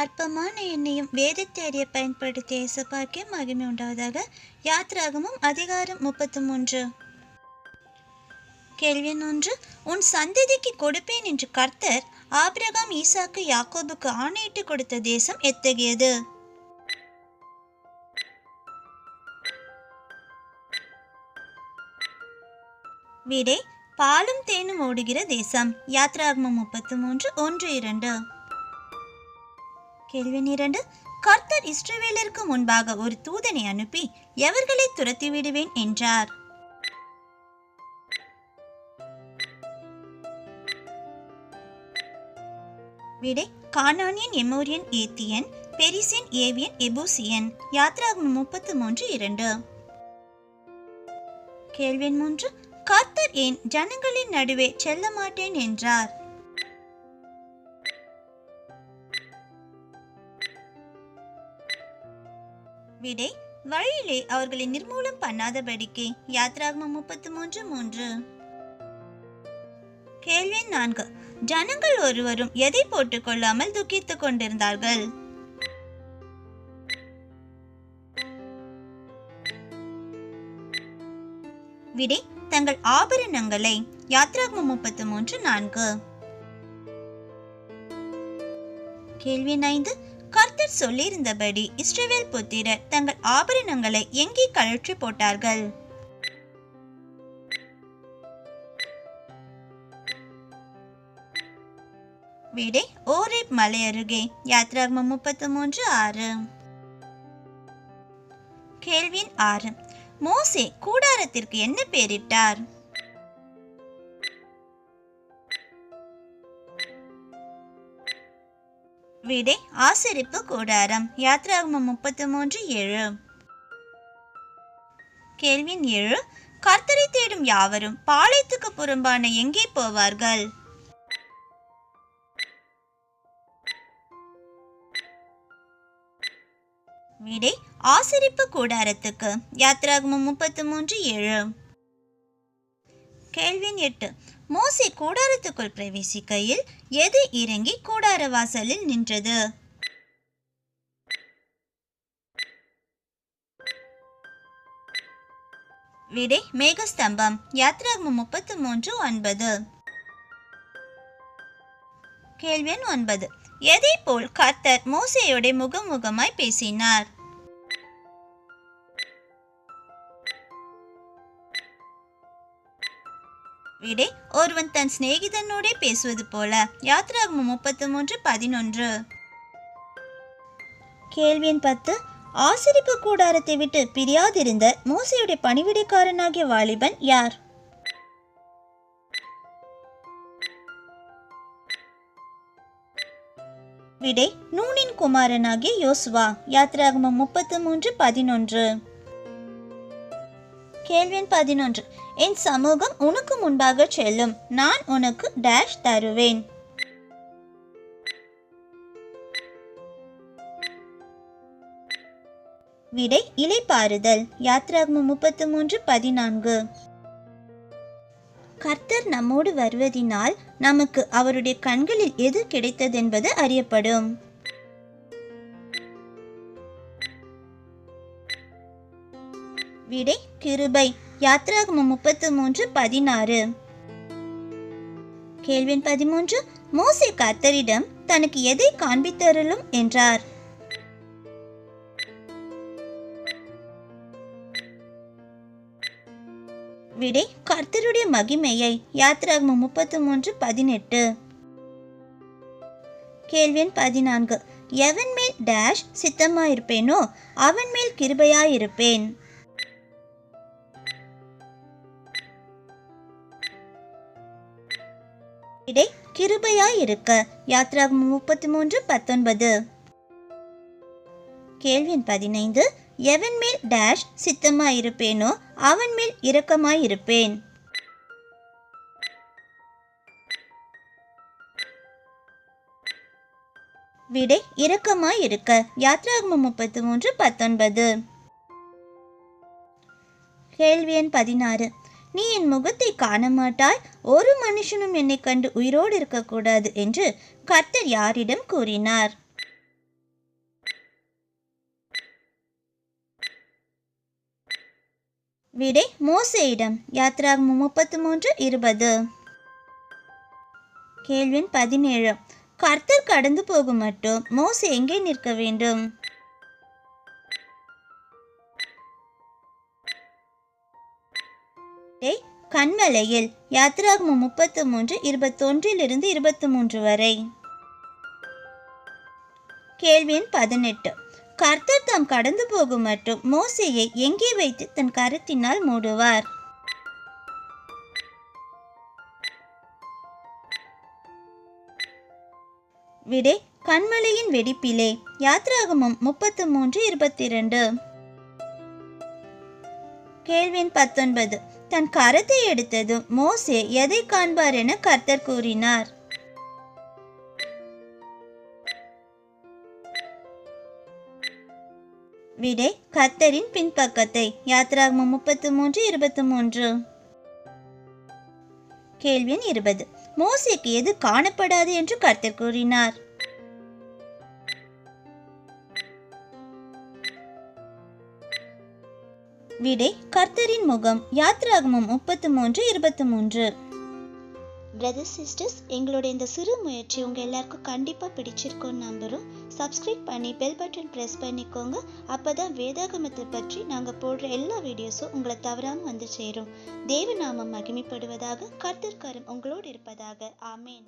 அற்பமான என்னையும் வேதத்தை அறிய பயன்படுத்திய இயேசுவுக்கே மகிமை உண்டாவதாக. யாத்ராகமம் அதிகாரம் 33. கேள்வி 1. உன் சந்ததிக்கு கொடுப்பேன் என்று கர்த்தர் ஆபிரகாம், ஈசாக்கு, யாக்கோபுக்கு ஆணையிட்டு கொடுத்த தேசம் எத்தகையது? விடை பாலும் தேனும் ஓடுகிற தேசம். யாத்ராகமம் 33:1-2. கேள்வி 2. கர்த்தர் இஸ்ரவேலருக்கு முன்பாக ஒரு தூதனை அனுப்பி எவர்களை துரத்தி விடுவேன் என்றார்? விடை கானானியன், எமோரியன், ஏத்தியன், பெரிசியன், ஏவியன், எபூசியன். யாத்ராகமம் 33:2. கேள்வி 3. கர்த்தர் ஏன் ஜனங்களின் நடுவே செல்ல மாட்டேன் என்றார்? விடை வழியிலே அவர்களை நிர்மூலம் பண்ணாதபடிக்கு. யாத்ராகமம் 33:3. கேள்வி 4. ஜனங்கள் ஒருவரும் எதை போட்டுக் கொள்ளாமல் துக்கித்துக் கொண்டிருந்தார்கள்? விடை தங்கள் ஆபரணங்களை. யாத்ராகமம் 33:4. கேள்வி 5. கர்த்தர் சொல்லியிருந்தபடி இஸ்ரவேல் புத்திரர் தங்கள் ஆபரணங்களை எங்கே கழற்றி போட்டார்கள்? விடை ஓரேப் மலை அருகே. யாத்ராகமம் 33:6. கேள்வி 6. மோசே கூடாரத்திற்கு என்ன பெயரிட்டார்? விடை ஆசரிப்பு கூடாரம். யாத்ராகமம் 33:7. கேள்வி 7. கர்த்தரை தேடும் யாவரும் பாளையத்துக்கு புறம்பான எங்கே போவார்கள்? விடை ஆசரிப்பு கூடாரத்துக்கு. யாத்ராகமம் 33:7. கேள்வி 8. மோசே கூடாரத்துக்குள் பிரவேசிக்கையில் எது இறங்கி கூடார வாசலில் நின்றது? விடை மேகஸ்தம்பம். யாத்ராகமம் 33:9. கேள்வி 9. எதை போல் கர்த்தர் மோசேயோட முகமுகமாய் பேசினார்? விடை ஒருவன் தன் சிநேகிதனோட பேசுவது போல. யாத்ராகமம் 33:11. கேள்வி 10. ஆசரிப்பு கூடாரத்தை விட்டு பிரியாதிருந்த மோசேயுடைய பணிவிடைக்காரனாகிய வாலிபன் யார்? விடை நூனின் குமாரனாகிய யோசுவா. யாத்ராகமம் 33:11. கேள்வி 11. என் சமூகம் உனக்கு முன்பாக செல்லும், நான் உனக்கு டேஷ் தருவேன். விடை இளைப்பாறுதல். யாத்ராகமம் 33:14. கர்த்தர் நம்மோடு வருவதினால் நமக்கு அவருடைய கண்களில் எது கிடைத்ததென்பது அறியப்படும். விடை கிருபை. யாத்ராகமம் 33:16. கேள்வி 13. மோசே கர்த்தரிடம் தனக்கு எதை காண்பித்தருளும் என்றார்? விடை கர்த்தருடைய மகிமையை. யாத்ராகமம் 33:18. கேள்வி 14. எவன் மேல் டேஷ் சித்தமாயிருப்பேனோ அவன் மேல் கிருபையாயிருப்பேன். விடை கிருபையாயிருக்க. யாத்ராகமம் 33:19. கேள்வி 15. எவன் மேல் டேஷ் சித்தமாயிருப்பேனோ அவன் மேல் இரக்கமாயிருப்பேன். விடை இரக்கமாயிருக்க. யாத்ராகமம் 33:19. கேள்வி 16. நீ என் முகத்தை காண மாட்டாய், ஒரு மனுஷனும் என்னை கண்டு உயிரோடு இருக்கக்கூடாது என்று கர்த்தர் யாரிடம் கூறினார்? விடை மோசேயிடம். யாத்ராகமம் 33:20. கேள்வி எண் 17. கர்த்தர் கடந்து போகும் மட்டும் மோசே எங்கே நிற்க வேண்டும்? விடை கன்மலையில். யாத்ராகமம் 33:21-23 வரை. கேள்வி எண் 18. கர்த்தர் தாம் கடந்து போகும் மட்டும் மோசேயை எங்கே வைத்து தன் கரத்தினால் மூடுவார்? விடை கன்மலையின் வெடிப்பிலே. யாத்ராகமம் 33:22. கேள்வி எண் 19. தன் கரத்தை எடுத்ததும் மோசே எதை காண்பார் என கர்த்தர் கூறினார்? விடை கர்த்தரின் பின்பக்கத்தை. யாத்ராகமம் 33:23. கேள்வி எண் 20. மோசேக்கு எது காணப்படாது என்று கர்த்தர் கூறினார்? விடை கர்த்தரின் முகம். யாத்ராகமம் 33:23. பிரதர்ஸ் சிஸ்டர்ஸ், எங்களோட இந்த சிறு முயற்சி உங்கள் எல்லாருக்கும் கண்டிப்பாக பிடிச்சிருக்கோன்னு நம்புகிறோம். சப்ஸ்கிரைப் பண்ணி பெல் பட்டன் ப்ரெஸ் பண்ணிக்கோங்க. அப்போ தான் வேதாகமத்தை பற்றி நாங்கள் போடுற எல்லா வீடியோஸும் உங்களை தவறாமல் வந்து சேரும். தேவநாமம் மகிமைப்படுவதாக. கர்த்தர் கரம் உங்களோடு இருப்பதாக. ஆமேன்.